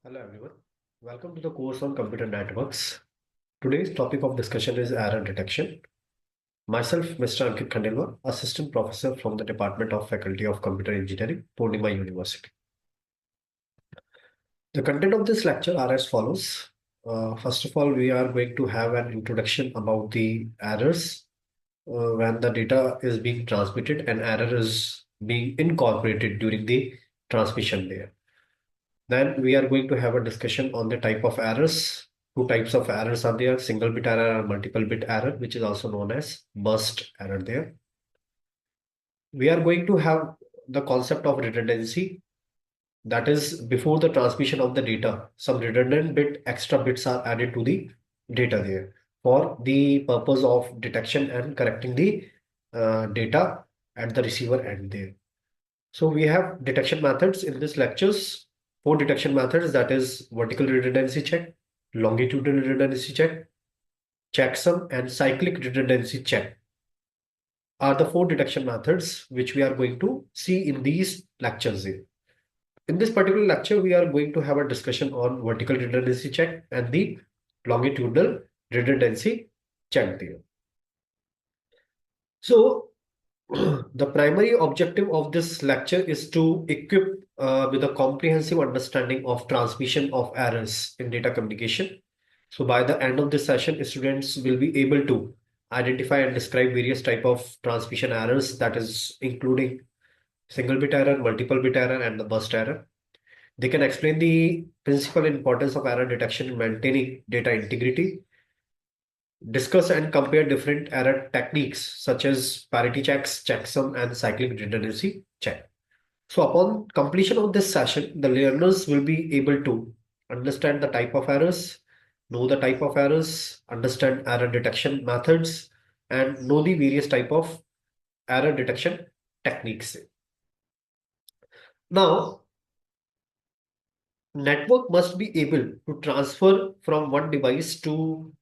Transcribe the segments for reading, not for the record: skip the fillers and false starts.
Hello everyone. Welcome to the course on computer networks. Today's topic of discussion is error detection. Myself, Mr. Ankit Khandelwal, Assistant Professor from the Department of Faculty of Computer Engineering, Purnima University. The content of this lecture are as follows. First of all, we are going to have an introduction about the errors when the data is being transmitted and error is being incorporated during the transmission layer. Then we are going to have a discussion on the type of errors. Two types of errors are there, single bit error and multiple bit error, which is also known as burst error there. We are going to have the concept of redundancy. That is, before the transmission of the data, some redundant extra bits are added to the data there for the purpose of detection and correcting the data at the receiver end there. So we have detection methods in this lectures. Four detection methods, that is vertical redundancy check, longitudinal redundancy check, checksum, and cyclic redundancy check are the four detection methods which we are going to see in these lectures here. In this particular lecture, we are going to have a discussion on vertical redundancy check and the longitudinal redundancy check there. So the primary objective of this lecture is to equip with a comprehensive understanding of transmission of errors in data communication. So by the end of this session, students will be able to identify and describe various type of transmission errors, that is including single bit error, multiple bit error, and the burst error. They can explain the principal importance of error detection in maintaining data integrity, discuss and compare different error techniques such as parity checks, checksum, and cyclic redundancy check. So upon completion of this session, the learners will be able to understand the type of errors, know the type of errors, understand error detection methods, and know the various type of error detection techniques. Now, network must be able to transfer from one device to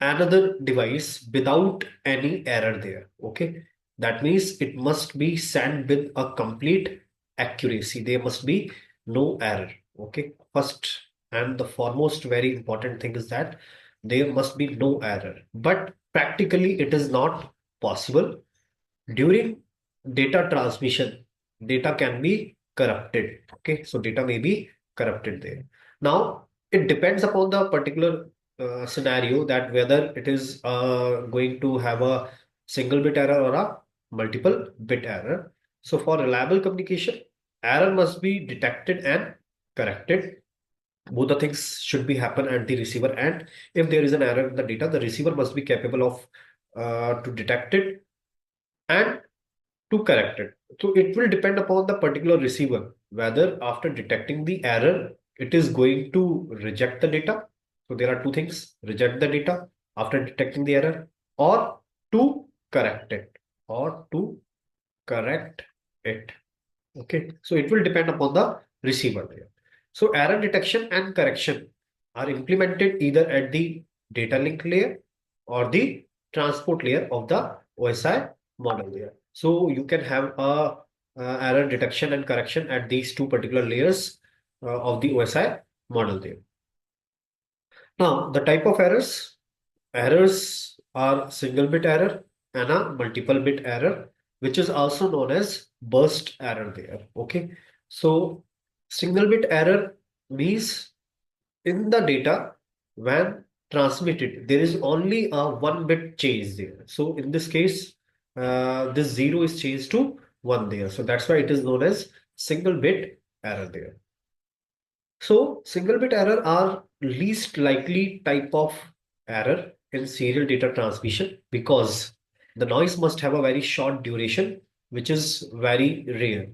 another device without any error there. Okay, that means it must be sent with a complete accuracy. There must be no error. Okay, first and the foremost very important thing is that there must be no error, but practically it is not possible. During data transmission, data can be corrupted. Okay, so data may be corrupted there. Now it depends upon the particular scenario, that whether it is going to have a single bit error or a multiple bit error. So for reliable communication, error must be detected and corrected. Both the things should be happen at the receiver end. If there is an error in the data, the receiver must be capable of to detect it and to correct it. So it will depend upon the particular receiver whether after detecting the error it is going to reject the data. So there are two things: reject the data after detecting the error, or to correct it, or to correct it. Okay, so it will depend upon the receiver there. So error detection and correction are implemented either at the data link layer or the transport layer of the OSI model there. So you can have a error detection and correction at these two particular layers of the OSI model there. Now the type of errors are single bit error and a multiple bit error, which is also known as burst error there. Okay, so single bit error means in the data when transmitted there is only a one bit change there. So in this case, this zero is changed to one there. So that's why it is known as single bit error there. So single bit error are least likely type of error in serial data transmission because the noise must have a very short duration, which is very rare.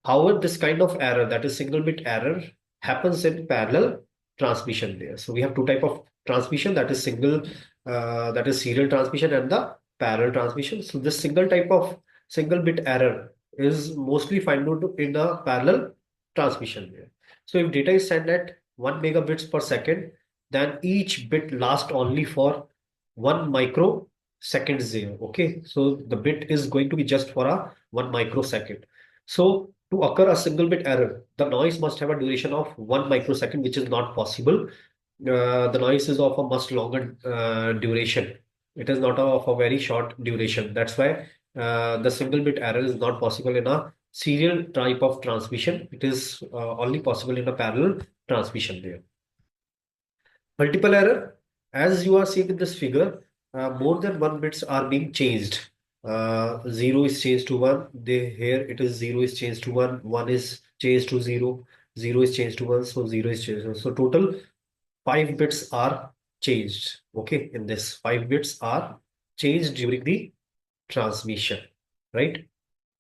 However, this kind of error, that is single bit error, happens in parallel transmission there. So we have two type of transmission, that is that is serial transmission and the parallel transmission. So this single bit error is mostly found in the parallel transmission there. So if data is sent at 1 megabits per second, then each bit lasts only for 1 microsecond there. Okay, so the bit is going to be just for a 1 microsecond. So To occur a single bit error, the noise must have a duration of 1 microsecond, which is not possible. The noise is of a much longer duration. It is not of a very short duration. That's why the single bit error is not possible in a serial type of transmission. It is only possible in a parallel transmission there. Multiple error, as you are seeing in this figure, more than one bits are being changed. Zero is changed to one. Here it is zero is changed to one. One is changed to zero. Zero is changed to one. So zero is changed. So total 5 bits are changed. Okay, in this 5 bits are changed during the transmission, right?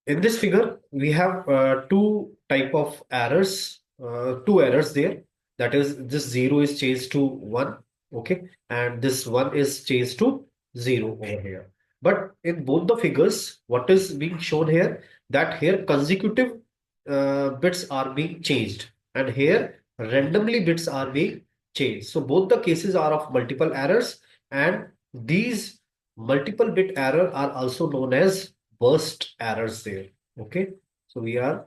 In this figure, we have two type of errors, two errors there. That is, this zero is changed to one, okay, and this one is changed to zero over here. But in both the figures, what is being shown here? That here consecutive bits are being changed, and here randomly bits are being changed. So both the cases are of multiple errors, and these multiple bit error are also known as burst errors there. Okay, so we are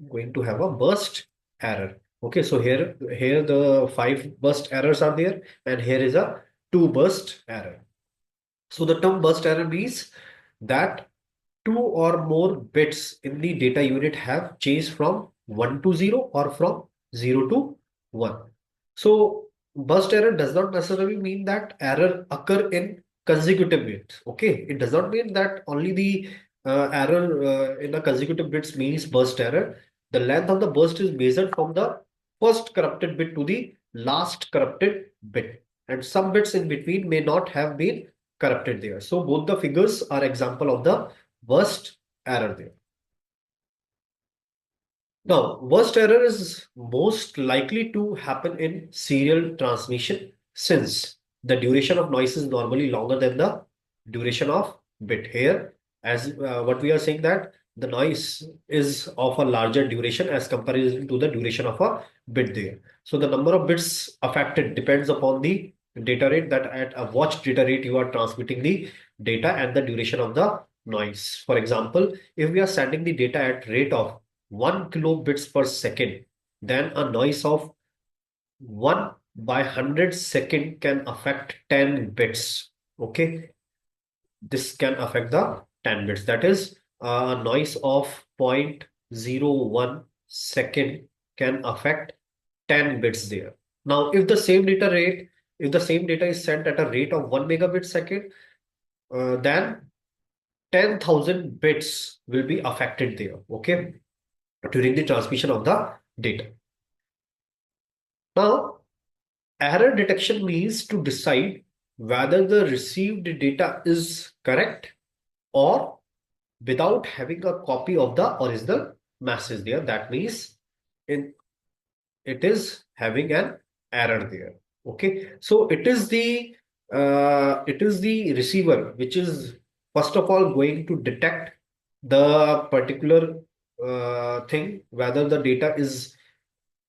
going to have a burst error. Okay, so here the 5 burst errors are there, and here is a 2 burst error. So the term burst error means that two or more bits in the data unit have changed from 1 to 0 or from 0 to 1. So burst error does not necessarily mean that error occur in consecutive bits. Okay, it does not mean that only the error in a consecutive bits means burst error. The length of the burst is measured from the first corrupted bit to the last corrupted bit, and some bits in between may not have been corrupted there. So both the figures are example of the worst error there. Now, worst error is most likely to happen in serial transmission since the duration of noise is normally longer than the duration of bit. Here, as what we are saying that the noise is of a larger duration as comparison to the duration of a bit there. So the number of bits affected depends upon the data rate, that at a watch data rate you are transmitting the data, and the duration of the noise. For example, if we are sending the data at rate of 1 kilobits per second, then a noise of 1 by 100 second can affect 10 bits. Okay, this can affect the 10 bits. That is, a noise of 0.01 second can affect 10 bits there. Now, if the same data is sent at a rate of 1 megabit second, then 10,000 bits will be affected there. Okay, during the transmission of the data. Now, error detection means to decide whether the received data is correct or without having a copy of the original message there. That means in it is having an error there. Okay, so it is the receiver which is first of all going to detect the particular thing, whether the data is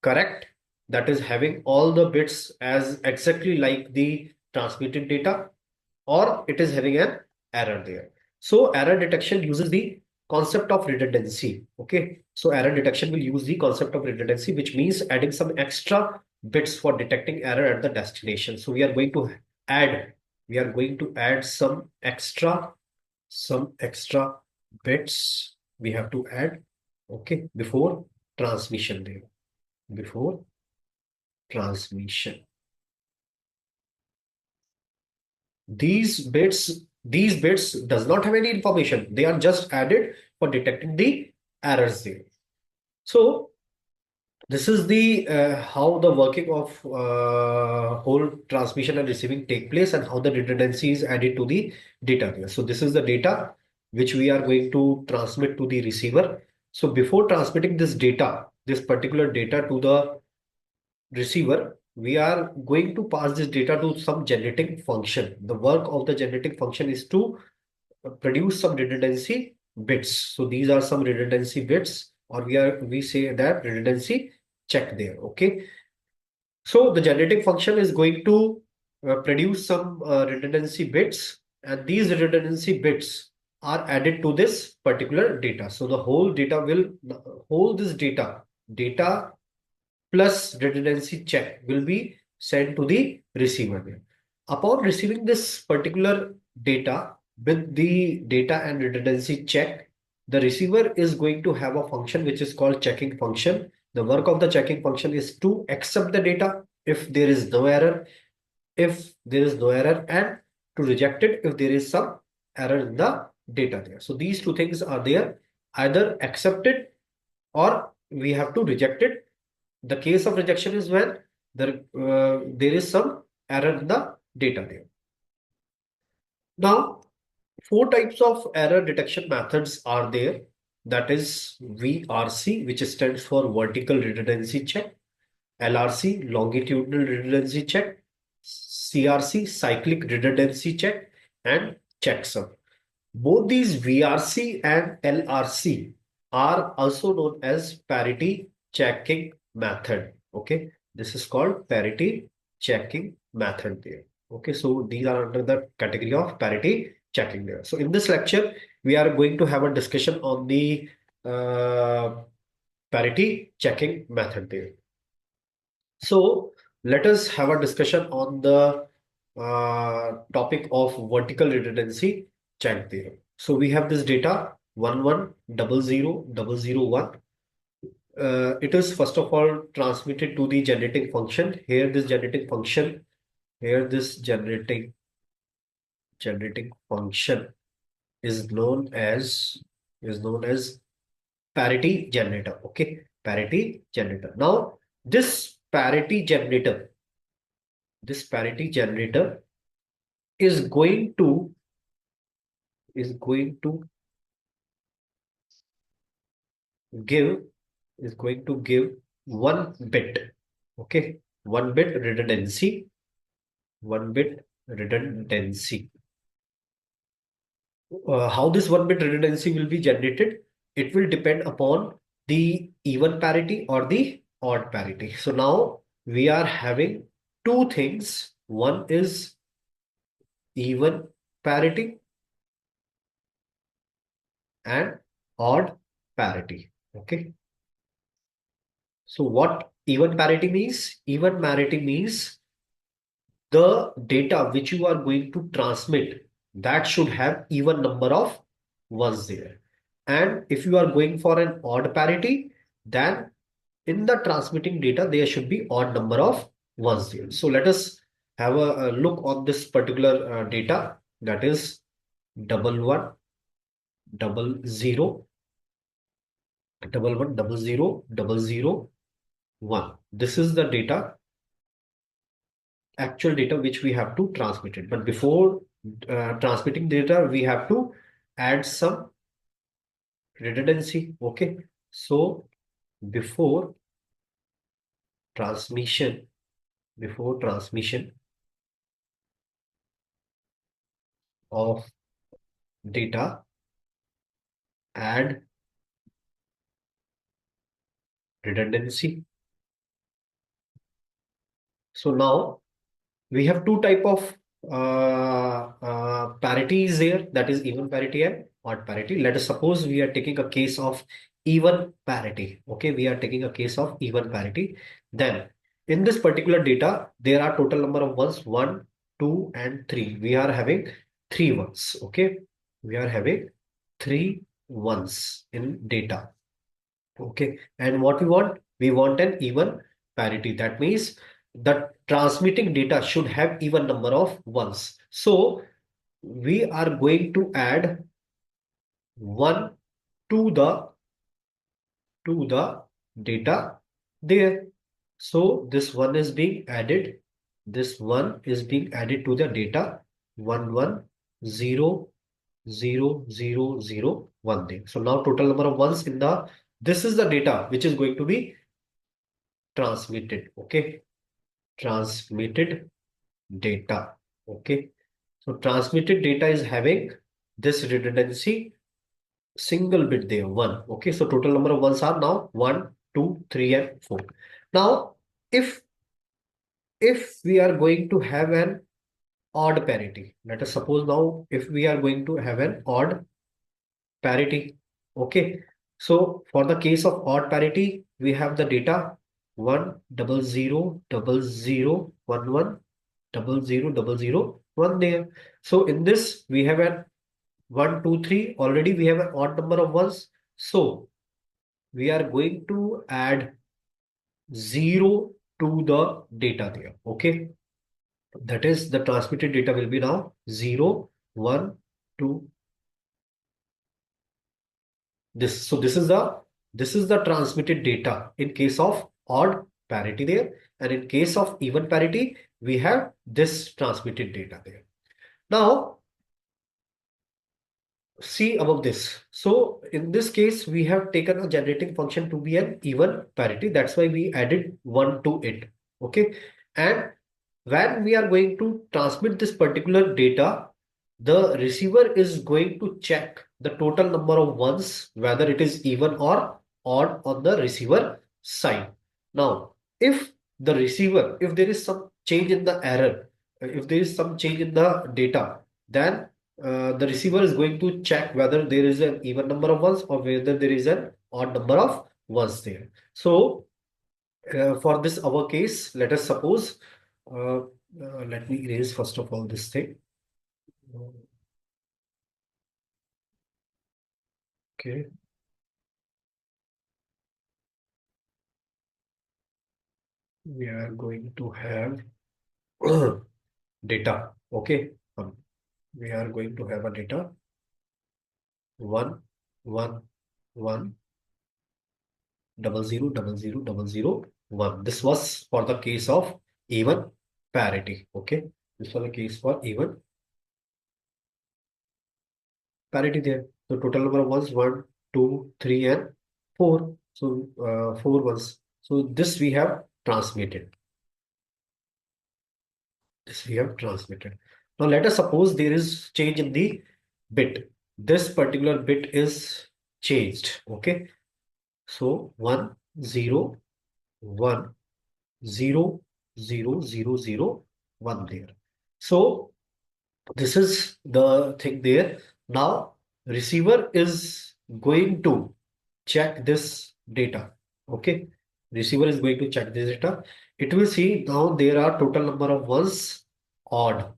correct, that is having all the bits as exactly like the transmitted data, or it is having an error there. So error detection uses the concept of redundancy. Okay, so error detection will use the concept of redundancy, which means adding some extra bits for detecting error at the destination. So add we are going to add some extra bits we have to add, okay, before transmission there, before transmission. These bits does not have any information. They are just added for detecting the errors there. So this is the how the working of whole transmission and receiving take place, and how the redundancy is added to the data there. So this is the data which we are going to transmit to the receiver. So before transmitting this particular data to the receiver, we are going to pass this data to some generating function. The work of the generating function is to produce some redundancy bits. So these are some redundancy bits, or we say that redundancy check there. Okay. So the generating function is going to produce some redundancy bits, and these redundancy bits are added to this particular data. So the whole data will, whole this data plus redundancy check will be sent to the receiver. Upon receiving this particular data with the data and redundancy check, the receiver is going to have a function which is called checking function. The work of the checking function is to accept the data if there is no error, and to reject it if there is some error in the data there. So these two things are there, either accept it or we have to reject it. The case of rejection is when there is some error in the data there. Now, four types of error detection methods are there. That is VRC, which stands for vertical redundancy check, LRC, longitudinal redundancy check, CRC, cyclic redundancy check, and checksum. Both these VRC and LRC are also known as parity checking method. Okay, this is called parity checking method there. Okay, so these are under the category of parity checking there. So in this lecture, we are going to have a discussion on the parity checking method there. So let us have a discussion on the topic of vertical redundancy check there. So we have this data 11000001. It is first of all transmitted to the generating function. Here this generating function is known as parity generator. Okay, parity generator. Now this parity generator is going to is going to give is going to give one bit. Okay, one bit redundancy. How this one bit redundancy will be generated? It will depend upon the even parity or the odd parity. So now we are having two things. One is even parity and odd parity. Okay. So what even parity means? Even parity means the data which you are going to transmit, that should have even number of ones there. And if you are going for an odd parity, then in the transmitting data, there should be odd number of ones there. So let us have a look on this particular data, that is 1100000001. This is the data, actual data which we have to transmit it. But before transmitting data, we have to add some redundancy. Okay, so before transmission of data, add redundancy. So now we have two type of parities here, that is even parity and odd parity. Let us suppose we are taking a case of even parity. Okay, we are taking a case of even parity. Then in this particular data, there are total number of ones, 1, 2, and 3. We are having 3 ones. Okay, we are having 3 ones in data. Okay, and what we want? We want an even parity. That means the transmitting data should have even number of ones. So we are going to add 1 to the data there. So this one is being added. This one is being added to the data 11000001 there. So now total number of ones in the, this is the data which is going to be transmitted. Okay, transmitted data. Okay, so transmitted data is having this redundancy single bit there, 1. Okay, so total number of ones are now 1, 2, 3, and 4. Now if we are going to have an odd parity, let us suppose now if we are going to have an odd parity. Okay. So for the case of odd parity, we have the data 1 00 00 11 00 00 1 there. So in this, we have an 1, 2, 3. Already we have an odd number of ones. So we are going to add 0 to the data there. Okay. That is the transmitted data will be now 0, 1, 2, this. So this is the transmitted data in case of odd parity there. And in case of even parity, we have this transmitted data there. Now see above this. So in this case, we have taken a generating function to be an even parity. That's why we added 1 to it. Okay. And when we are going to transmit this particular data, the receiver is going to check the total number of ones, whether it is even or odd on the receiver side. Now, if the receiver, if there is some change in the error, if there is some change in the data, then the receiver is going to check whether there is an even number of ones or whether there is an odd number of ones there. So for this our case, let us suppose, let me erase first of all this thing. Okay, we are going to have data. Okay, we are going to have a data 1 1 1 00 00 00 1. This was for the case of even parity. Okay, this was the case for even parity there. So total number of ones 1, 2, 3, and 4. So 4 ones. So this we have transmitted. This we have transmitted. Now let us suppose there is change in the bit. This particular bit is changed. Okay. So 1 0 1 0 0 0 0 1 there. So this is the thing there. Now receiver is going to check this data. Okay. Receiver is going to check this data. It will see now there are total number of ones odd.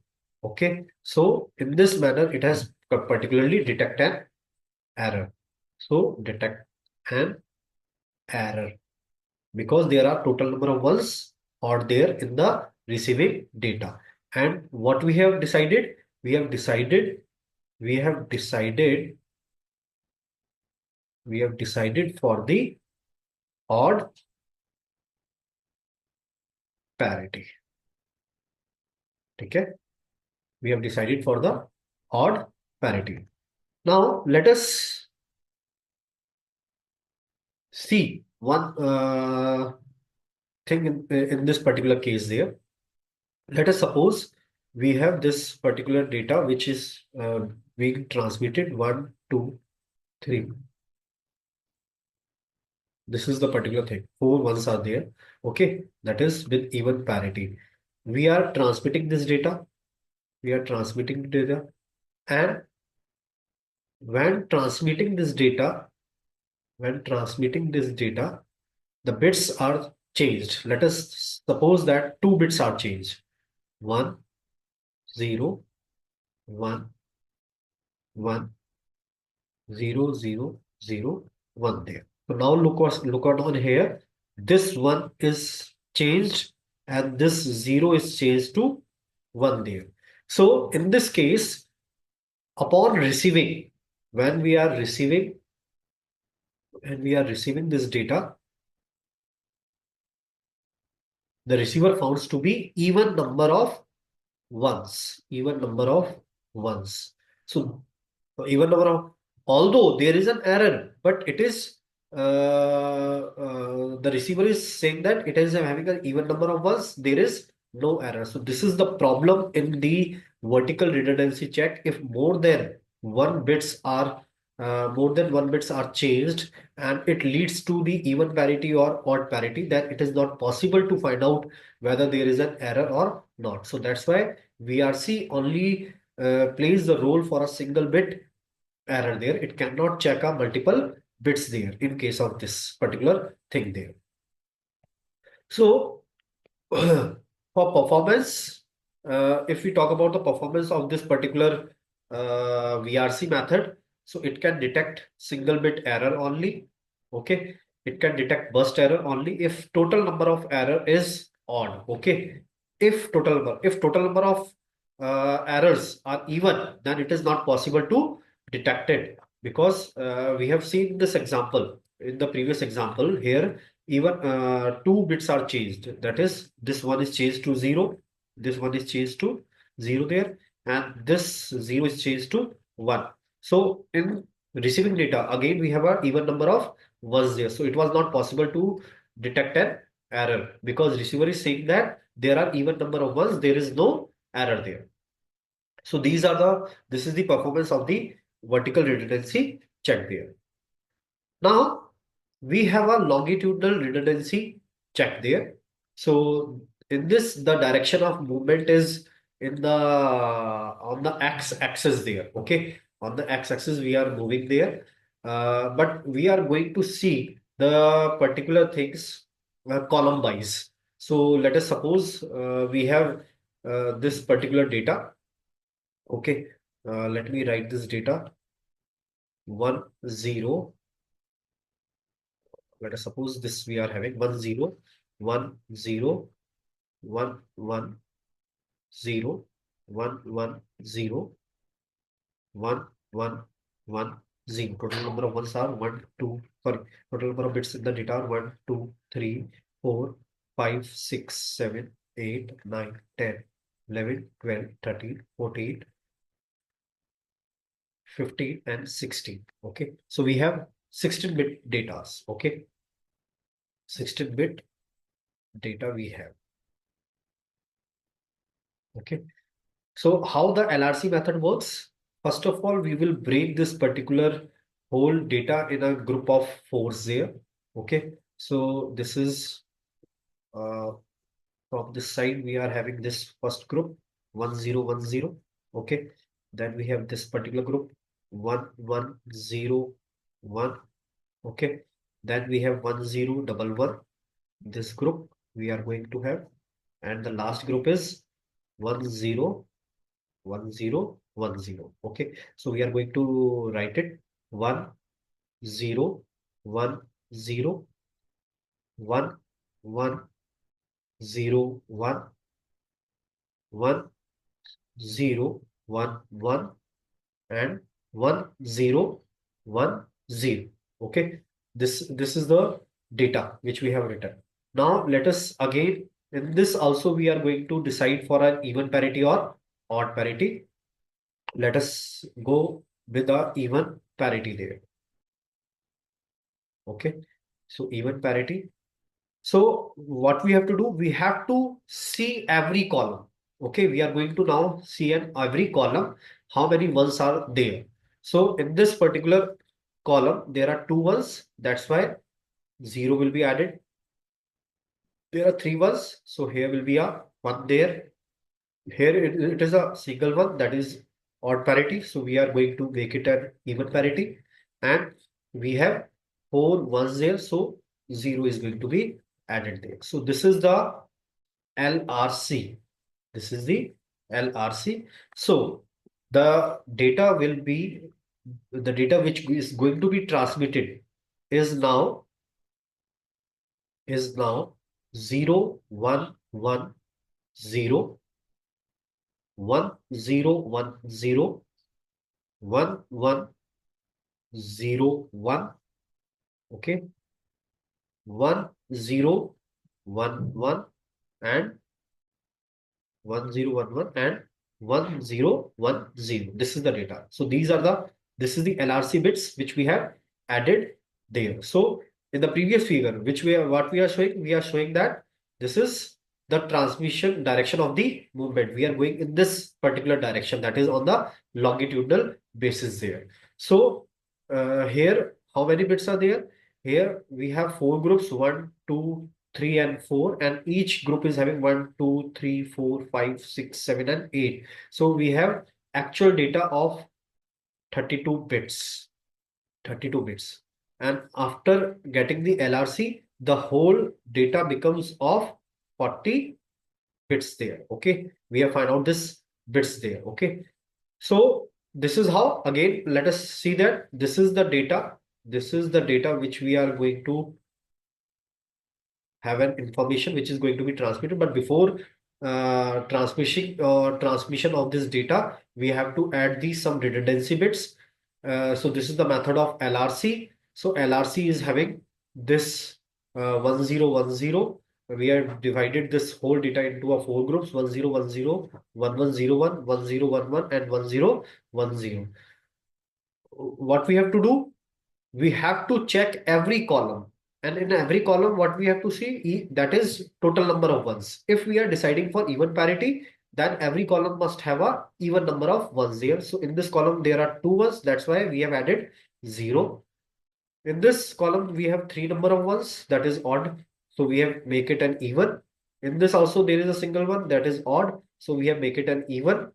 Okay. So in this manner, it has particularly detect an error. So detect an error because there are total number of ones odd there in the receiving data. And what we have decided, we have decided, we have decided, we have decided for the odd parity. Okay. We have decided for the odd parity. Now let us see one thing in this particular case there. Let us suppose we have this particular data which is being transmitted 1, 2, 3. This is the particular thing. 4 ones are there. Okay, that is with even parity. We are transmitting this data. We are transmitting data, and when transmitting this data, when transmitting this data, the bits are changed. Let us suppose that 2 bits are changed. 1 0 1 1 0 0 0 1 there. So now look at on here. This one is changed and this 0 is changed to 1 there. So in this case, upon receiving, when we are receiving and we are receiving this data, the receiver founds to be even number of ones, even number of ones. So even number of, although there is an error, but it is the receiver is saying that it is having an even number of ones, there is no error. So this is the problem in the vertical redundancy check. If more than one bits are changed and it leads to the even parity or odd parity, then it is not possible to find out whether there is an error or not. So that's why VRC only plays the role for a single bit error there. It cannot check a multiple bits there in case of this particular thing there. So for performance, if we talk about the performance of this particular VRC method, so it can detect single bit error only. Okay, it can detect burst error only if total number of error is odd. Okay, if total number of errors are even, then it is not possible to detect it, because we have seen this example in the previous example here. Even two bits are changed. That is, this one is changed to 0, this one is changed to 0 there, and this 0 is changed to 1. So in receiving data, again we have an even number of ones there. So it was not possible to detect an error, because receiver is saying that there are even number of ones, there is no error there. So this is the performance of the vertical redundancy check there. Now we have a longitudinal redundancy check there. So in this, the direction of movement is in the on the x-axis there. Okay, on the x-axis we are moving there, but we are going to see the particular things column wise. So let us suppose we have this particular data. Okay, let me write this data 10. Let us suppose this we are having 10, 10, 110, 110, 111, 0. Total number of ones are 1, 2, sorry. Total number of bits in the data are 1, 2, 3, 4, 5, 6, 7, 8, 9, 10, 11, 12, 13, 14, 15, and 16. Okay. So we have 16-bit data. Okay. 16-bit data we have. Okay. So how the LRC method works? First of all, we will break this particular whole data in a group of fours there. Okay. So this is from this side, we are having this first group 1010. Okay. Then we have this particular group 1101. Okay. Then we have 1011. This group we are going to have. And the last group is 1010. Okay, so we are going to write it 1010, 1011, and 1010. Okay, this is the data which we have written. Now let us again, in this also we are going to decide for an even parity or odd parity. Let us go with a even parity there. Okay, so even parity. So what we have to do, we have to see every column. Okay, we are going to now see in every column how many ones are there. So in this particular column, there are two ones. That's why 0 will be added. There are three ones. So here will be a 1 there. Here it is a single one, that is odd parity. So we are going to make it an even parity. And we have four ones there. So 0 is going to be added there. So this is the LRC. This is the LRC. So the data which is going to be transmitted is now 0, 1, 1, 0, 1, 0, 1, 0, 1, 1, 0, 1. Okay, 1, 0, 1, 1, and 1011 and 1010. This is the data. So this is the LRC bits which we have added there. So in the previous figure, what we are showing that this is the transmission direction of the movement. We are going in this particular direction, that is on the longitudinal basis there. So here, how many bits are there? Here we have four groups: 1, 2, 3, and 4, and each group is having 1, 2, 3, 4, 5, 6, 7, and 8. So we have actual data of 32 bits. 32 bits. And after getting the LRC, the whole data becomes of 40 bits there. Okay. We have found out this bits there. Okay. So this is how, again, let us see that this is the data. This is the data which we are going to have an information which is going to be transmitted. But before transmission of this data, we have to add these some redundancy bits. So this is the method of LRC. So LRC is having this 1010. We have divided this whole data into a four groups: 1010, 1101, 1011, and 1010. What we have to do? We have to check every column, and in every column what we have to see, that is total number of ones. If we are deciding for even parity, then every column must have a even number of ones there. So in this column there are two ones, that's why we have added 0. In this column we have three number of ones, that is odd, so we have make it an even. In this also there is a single one, that is odd, so we have make it an even.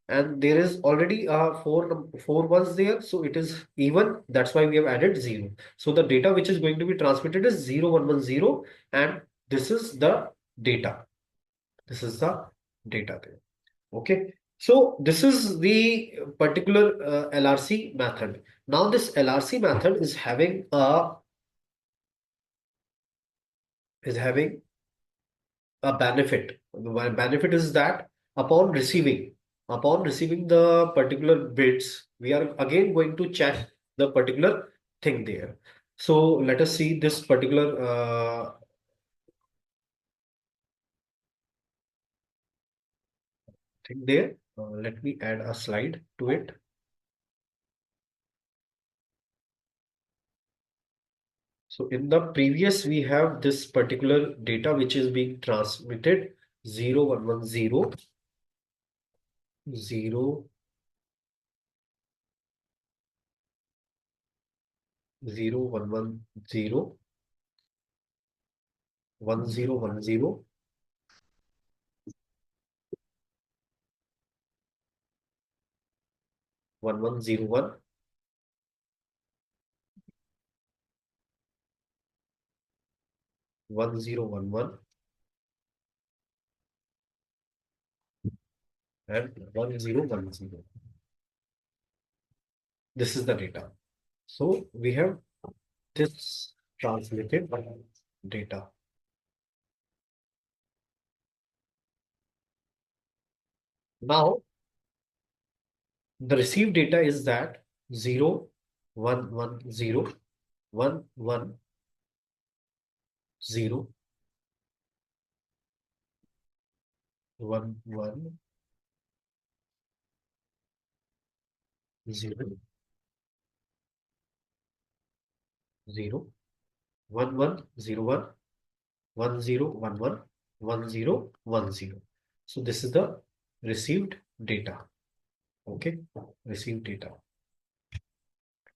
And there is already four ones there, so it is even, that's why we have added 0. So the data which is going to be transmitted is 0110, and this is the data. This is the data there. Okay. So this is the particular LRC method. Now this LRC method is having a benefit. The benefit is that upon receiving the particular bits, we are again going to check the particular thing there. So let us see this particular thing there. Let me add a slide to it. So in the previous, we have this particular data which is being transmitted: 0110, 0, 0110, 1010, 1101, 1011, and 1010. This is the data. So we have this translated data. Now the received data is that 0, 1, 1, 0, 1, 1, 0, 1, 1, 0, 0, 1, 1, 0, 1, 1, 0, 1, 1, 1, 0, 1, 0. So this is the received data. Okay, received data.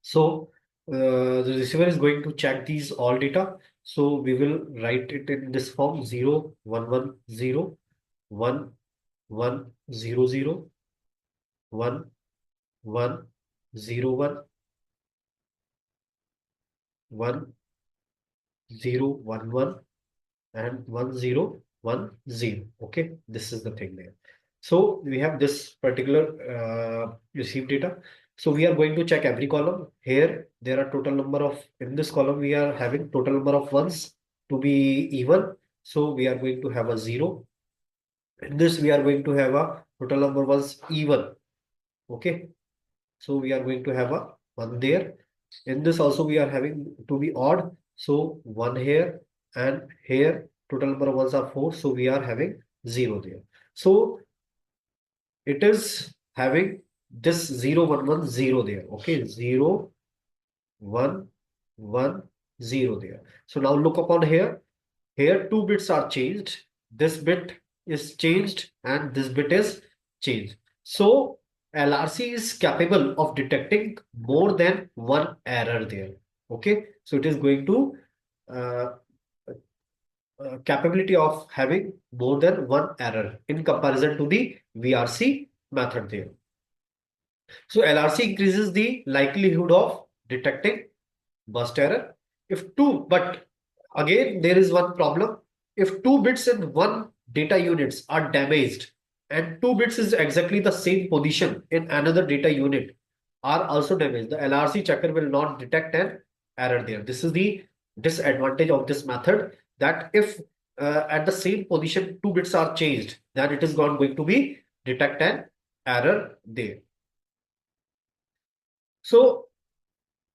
So the receiver is going to check these all data. So we will write it in this form: 0, 1, 1, 0, 1, 1, 0, 0, 1, 1, 0, 1, 1, 0, 1, 1, and 1, 0, 1, 0. Okay, this is the thing there. So we have this particular received data. So we are going to check every column. Here there are total number of, in this column we are having total number of ones to be even. So we are going to have a 0. In this we are going to have a total number ones even. Okay. So we are going to have a 1 there. In this also we are having to be odd. So 1 here, and here total number of ones are 4. So we are having 0 there. So it is having this 0, 1, 1, 0 there. Okay, 0, 1, 1, 0 there. So now look upon here. Here two bits are changed. This bit is changed and this bit is changed. So LRC is capable of detecting more than one error there. Okay, so it is going to uh, capability of having more than one error in comparison to the VRC method there. So LRC increases the likelihood of detecting burst error. If two, but again, there is one problem. If two bits in one data units are damaged and two bits is exactly the same position in another data unit are also damaged, the LRC checker will not detect an error there. This is the disadvantage of this method, that if at the same position two bits are changed, then it is not going to be detect an error there. So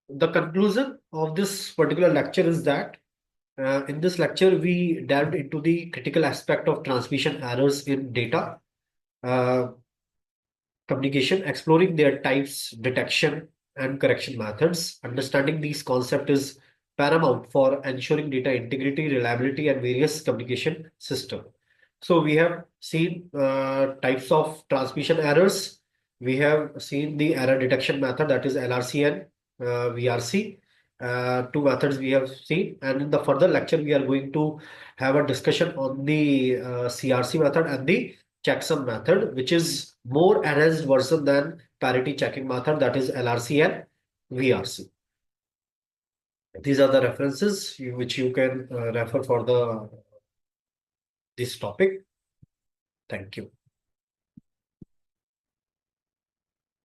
the conclusion of this particular lecture is that in this lecture, we delved into the critical aspect of transmission errors in data uh, communication, exploring their types, detection, and correction methods. Understanding these concepts is paramount for ensuring data integrity, reliability, and various communication system. So we have seen types of transmission errors. We have seen the error detection method, that is LRC and VRC. Two methods we have seen, and in the further lecture, we are going to have a discussion on the CRC method and the checksum method, which is more enhanced version than parity checking method, that is LRC and VRC. These are the references which you can refer for the this topic. Thank you.